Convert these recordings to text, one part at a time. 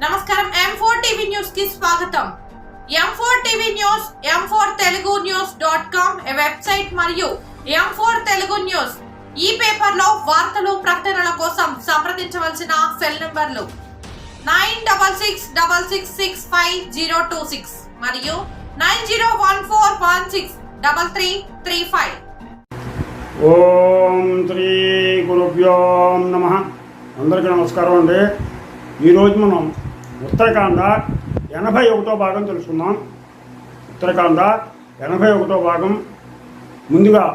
నమస్కారం M4 TV news కి స్వాగతం. M4 TV news m4telugunews.com website మరియు M4 తెలుగు న్యూస్ ఈ పేపర్ లో వార్తలు ప్రకటనల కోసం సంప్రదించవలసిన సెల్ నంబర్లు 9666650026 మరియు 9014163335. ఓం శ్రీ గురుభ్యో నమః. అందరికీ నమస్కారం అండి. ఈరోజు మనం ఉత్తరకాండ 81వ భాగం తెలుసుకుందాం. ఉత్తరకాండ 81వ భాగం. ముందుగా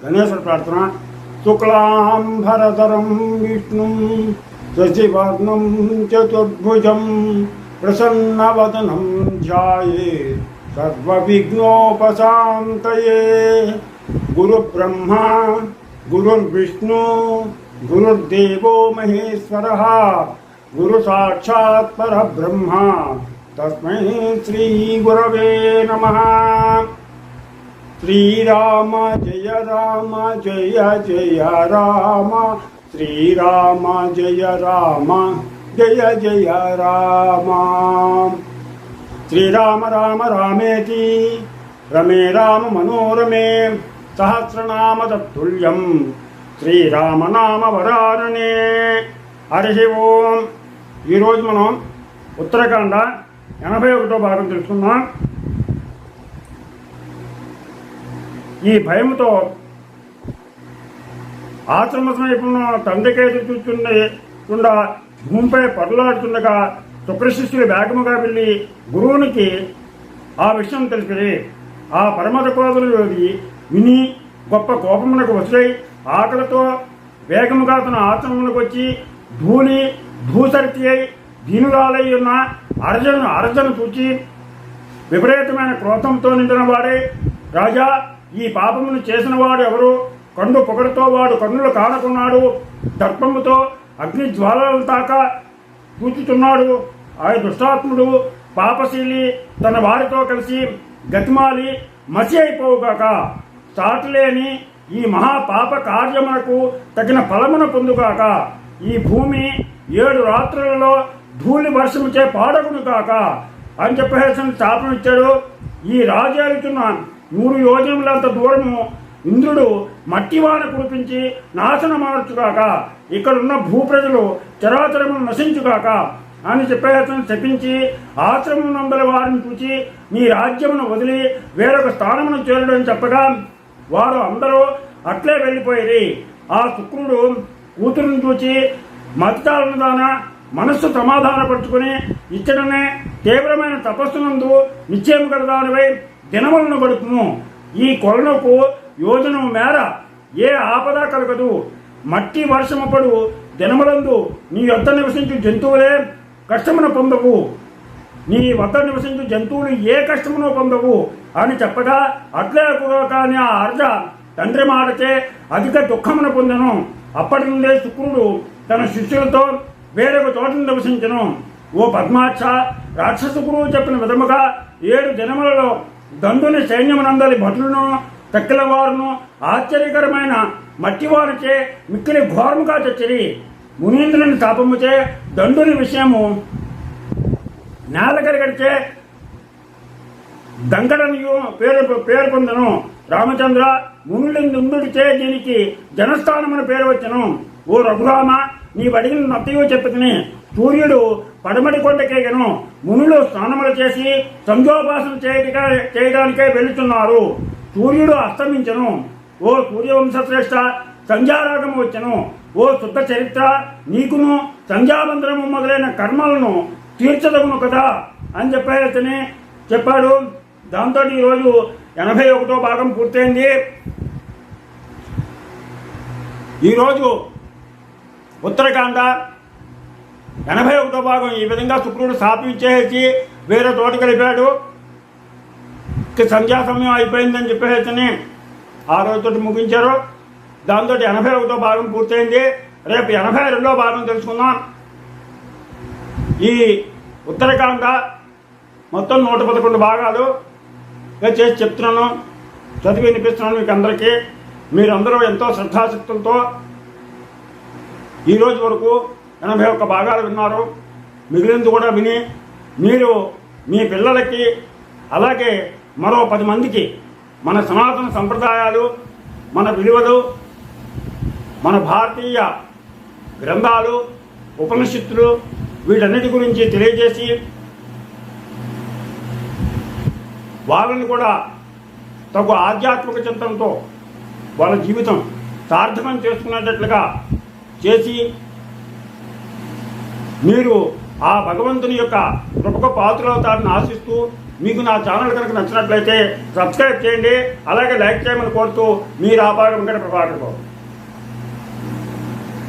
గణేశ్వర ప్రార్థన. శుక్లాంబరధరం విష్ణుం శశివర్ణం చతుర్భుజం ప్రసన్నవదనం ధ్యాయేత్ సర్వవిఘ్నోపశాంతయే. గురు బ్రహ్మ గురుర్విష్ణు గురుర్దేవో మహేశ్వరః గురు సాక్షాత్ పరబ్రహ్మ తస్మై శ్రీ గురవే నమః. శ్రీరామ జయ రామ జయ జయ రామ శ్రీరామ జయ రామ జయ జయ రామ. శ్రీరామ రామ రామేతి రమే రామ మనోరమే సహస్రనామ తత్తుల్యం శ్రీరామనామ వరాననే. హరి ఓం. ఈరోజు మనం ఉత్తరకాండ 81వ భాగం తెలుసుకుందాం. ఈ భయంతో ఆశ్రమ సమీపంలో తండ్రికేసి చూస్తుండగా భూమిపై పొరలాడుతుండగా శుక్రశిష్యులు వేగముగా వెళ్ళి గురువునికి ఆ విషయం తెలిపి ఆ పరమత కోదలు విని గొప్ప కోపమునకు వసులై ఆకలితో వేగముగా తన ఆశ్రమములకు వచ్చి భూసరితి అయి దీనురాలై ఉన్న అర్జను చూచి విపరీతమైన క్రోధంతో నిండిన వాడే, రాజా, ఈ పాపమును చేసిన వాడు ఎవరు? కండు పొగడుతో వాడు కన్నులు కానకున్నాడు. దర్పముతో అగ్ని జ్వాలల తాక చూచుతున్నాడు. ఆ దుష్టాత్ముడు పాపశీలి తన వారితో కలిసి గతిమాలి మసి అయిపోవుగాక. సాటులేని ఈ మహాపాప కార్యమునకు తగిన ఫలమును పొందుగాక. ఈ భూమి 7 రాత్రులలో ధూళి వర్షముచే పాడగును కాక అని చెప్పేసి శాపం ఇచ్చాడు. ఈ రాజేలుతున్న 100 యోజనములంత దూరము ఇంద్రుడు మట్టివాన కురిపించి నాశనమార్చుగాక. ఇక్కడున్న భూప్రజలు చరాచరము నశించుగాక అని చెప్పేసి శపించి ఆశ్రమం నందల వారిని చూచి నీ రాజ్యమును వదిలి వేరొక స్థానమును చేరుడని చెప్పగా వారు అందరూ అట్లే వెళ్ళిపోయి ఆ శుక్రుడు కూతురుని చూచి మతితాలను దాన మనస్సు సమాధానపరుచుకుని ఇచ్చడనే తీవ్రమైన తపస్సునందు నిశ్చయం కలదానివై దినములను గడుపుము. ఈ కొలనుకు యోజనం మేర ఏ ఆపద కలగదు. మట్టి వర్షము పడు దినములందు నీ వద్ద నివసించు జంతువులే కష్టమును పొందవు. నీ వద్ద నివసించు జంతువులు ఏ కష్టమును పొందవు అని చెప్పగా అట్లే కానీ ఆ అర్జ తండ్రి మాటచే అధిక దుఃఖమును పొందెను. అప్పటి నుండే శుక్రుడు తన శిష్యులతో వేరొక చోటను నివసించను. ఓ పద్మాక్ష, రాక్షస గురువు చెప్పిన విధముగా 7 దినములలో దండుని సైన్యమునందలి భటులను తక్కిల వారును ఆశ్చర్యకరమైన మట్టివారిచే మిక్కిలి ఘోరముగా చచ్చిరి. మునీంద్రుని శాపముచే దండుని విషయము నేల కరిగడిచే దంగడనియు పేరు పొందను. రామచంద్ర, మునులిందుడిచే దీనికి జనస్థానమును పేరు వచ్చను. ఓ రఘురామ, నీ అడిగిన నత్తయో చెప్పుకుని సూర్యుడు పడమటి కొండకేగను. మునులు స్నానములు చేసి సంధ్యోపాసన చేయడానికే వెళుతున్నారు. సూర్యుడు అస్తమించను. ఓ సూర్యవంశశ్రేష్ఠ, సంధ్యారాగము వచ్చను. ఓ శుద్ధ చరిత్ర, నీకును సంధ్యాబంధనము మొదలైన కర్మలను తీర్చదగును కదా అని చెప్పాడు. దాంతో ఈరోజు 81వ భాగం పూర్తయింది. ఈరోజు ఉత్తరకాండ 81వ భాగం ఈ విధంగా శుక్రుడు శాపించేసి వేరే తోట కలిపాడు. సంధ్యా సమయం అయిపోయిందని చెప్పేసి ఆ రోజుతో ముగించారు. దాంతో 81వ భాగం పూర్తయింది. రేపు 82వ భాగం తెలుసుకుందాం. ఈ ఉత్తరకాండ మొత్తం 111 భాగాలు చేసి చెప్తున్నాను, చదివి వినిపిస్తున్నాను మీకు అందరికీ. మీరందరూ ఎంతో శ్రద్ధాశక్తులతో ఈరోజు వరకు 81 భాగాలు విన్నారు. మిగిలింది కూడా విని మీరు మీ పిల్లలకి అలాగే మరో 10 మందికి మన సనాతన సంప్రదాయాలు, మన విలువలు, మన భారతీయ గ్రంథాలు, ఉపనిషత్తులు వీటన్నిటి గురించి తెలియజేసి వాళ్ళని కూడా తగు ఆధ్యాత్మిక చింతనతో వాళ్ళ జీవితం సార్థకం చేసుకునేటట్లుగా చేసి మీరు ఆ భగవంతుని యొక్క కృపకు పాత్రలవుతారని ఆశిస్తూ, మీకు నా ఛానల్ కనుక నచ్చినట్లయితే సబ్స్క్రైబ్ చేయండి, అలాగే లైక్ చేయమని కోరుతూ మీ రాపాడు వెంకట ప్రభాకర్ బాబు.